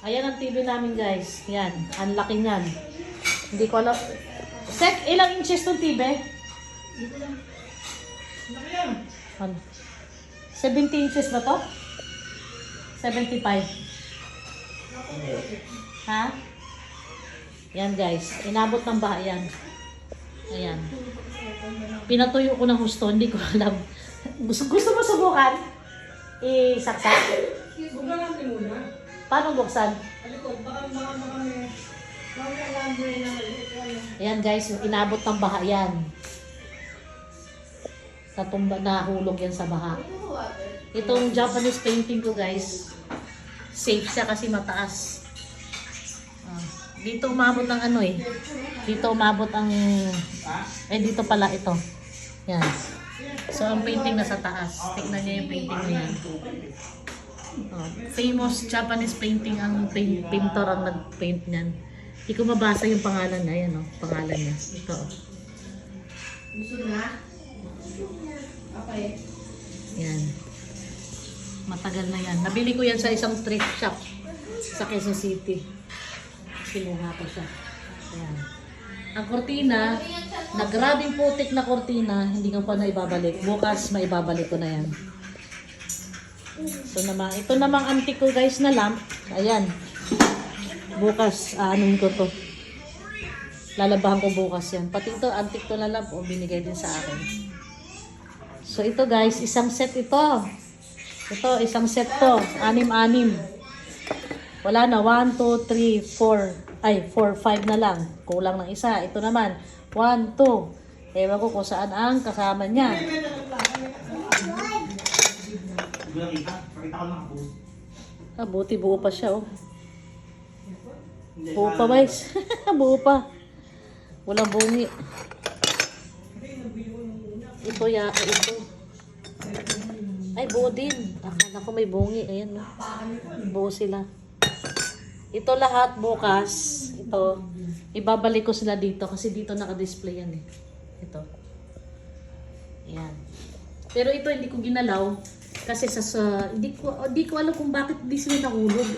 Ayan ang TV namin guys. Yan. Ang laki niyan. Hindi ko alam. Sek, ilang inches tong TV? Ano? 70 inches ba to? 75. Ha? Yan guys. Inabot ng baha yan. Ayan. Pinatuyo ko ng husto. Hindi ko alam. Gusto mo subukan? Isaksak? Buka natin muna. Paano buksan? Alikod, baka may laundry na maliit. Ayan guys, inabot ng baha yan. Sa tumba, nahulog yan sa baha. Itong Japanese painting ko guys, safe siya kasi mataas. Dito umabot ng ano eh. Dito umabot ang, dito pala ito. Yan. So ang painting nasa taas. Tignan niyo yung painting na yan. Famous Japanese painting ang painter ang nag-paint niyan. Hindi ko mabasa yung pangalan na yan, pangalan niya. Ito. Gusto na? Okay. Yan. Matagal na yan. Nabili ko yan sa isang thrift shop sa Quezon City. Kinuha ko siya. Ayan. Ang kortina, na grabing putik na kortina, hindi ko pa na ibabalik. Bukas maibabalik ko na yan. So naman, ito namang antique ko guys na lamp. Ayan. Bukas, anuin ko to. Lalabahan ko bukas yan. Pati ito, antique to na lamp. Binigay din sa akin. So ito guys, isang set ito. Ito, isang set to. 6-6. Wala na. 1, 2, 3, 4. Ay, 4, 5 na lang. Kulang ng isa. Ito naman. 1, 2. Ewan ko kung saan ang kasama niya. Buti buo pa siya, Buo pa, guys. Buo pa. Walang bungi. Ito ito. Ay, buo din. Akala ko may bungi. Ayan, buo sila. Ito lahat bukas. Ito. Ibabalik ko sila dito kasi dito naka-display yan Ito. Ayan. Pero ito hindi ko ginalaw. Kasi hindi ko alam kung bakit di sila nahulog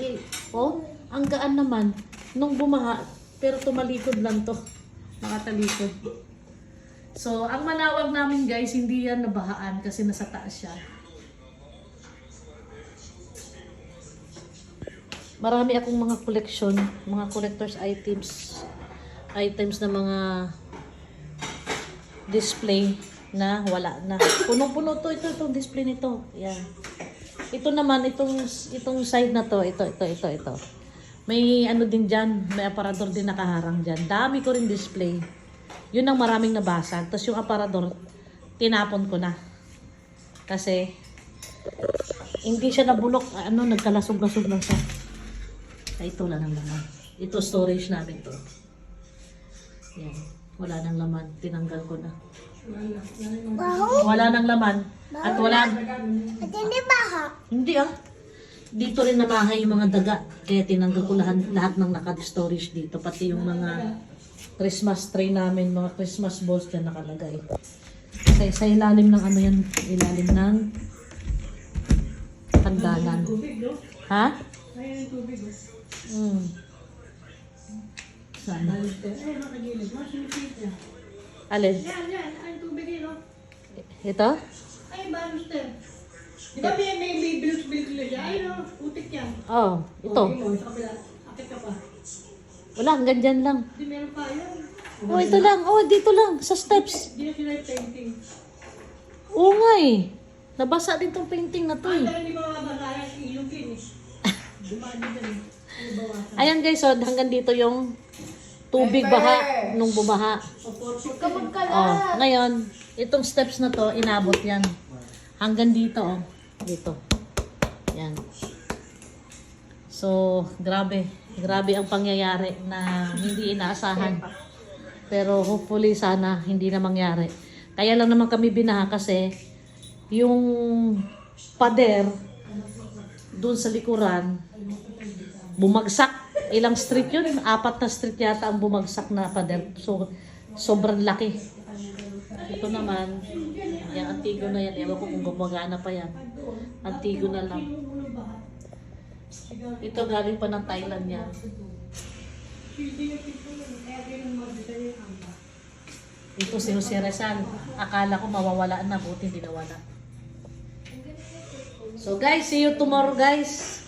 ang gaan naman nung bumaha pero tumalikod lang to, nakatalikod. So ang manawag namin guys, hindi yan nabahaan kasi nasa taas siya. Marami akong mga collection, mga collector's items na mga display na wala na. Punong-puno to, itong display nito. Yan. Ito naman, itong side na to, ito. May ano din dyan, may aparador din nakaharang dyan. Dami ko rin display. Yun ang maraming nabasag. Tapos yung aparador, tinapon ko na. Kasi, hindi siya nabulok, nagkalasog-lasog lang siya. Ay, ito lang ang laman. Ito, storage namin to. Yan. Wala nang laman. Tinanggal ko na. Wala nang laman. At wala. At hindi baha. Hindi Dito rin namahay yung mga daga. Kaya tinanggal ko lahat ng naka-storage dito. Pati yung mga Christmas tree namin, mga Christmas balls dyan nakalagay. Kasi sa ilalim ng ilalim ng tagdanan. Ha? Ayan yung tubig. Saan? Ay, nakagilid. Masinipit yan. Alin? Yan. Ay, tubig yun, Ito? Ay, baluster. Di ba may bilog-bilog siya? Ay, putik yan. Ito. Okay, sa kabila. Akit ka pa. Wala, hanggang dyan lang. Di meron pa yan. Ito lang. Dito lang. Sa steps. Di na sila yung painting. Oo nga Nabasa din tong painting na to Pero hindi ba mabagayan ilugin Dumadi din. Ayan guys, hanggang dito yung tubig baha nung bumaha. Ngayon, itong steps na to, inabot yan. Hanggang dito, dito. Yan. So, grabe. Grabe ang pangyayari na hindi inaasahan. Pero hopefully sana hindi na mangyari. Kaya lang naman kami binaha kasi yung pader doon sa likuran, bumagsak. Ilang street yun? 4 na street yata ang bumagsak na pader. So, sobrang laki. Ito naman, yung antigo na yan. Ewan ko kung gumagana pa yan. Antigo na lang. Ito galing pa ng Thailand yan. Hindi na pito na. Kaya din mag-isa yung amba. Ito si Jose Rizal. Akala ko mawawala na, buti hindi nawala. So guys, see you tomorrow guys.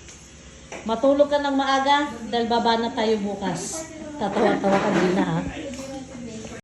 Matulog ka ng maaga dahil baba na tayo bukas. Tatawa-tawa ka din na ha.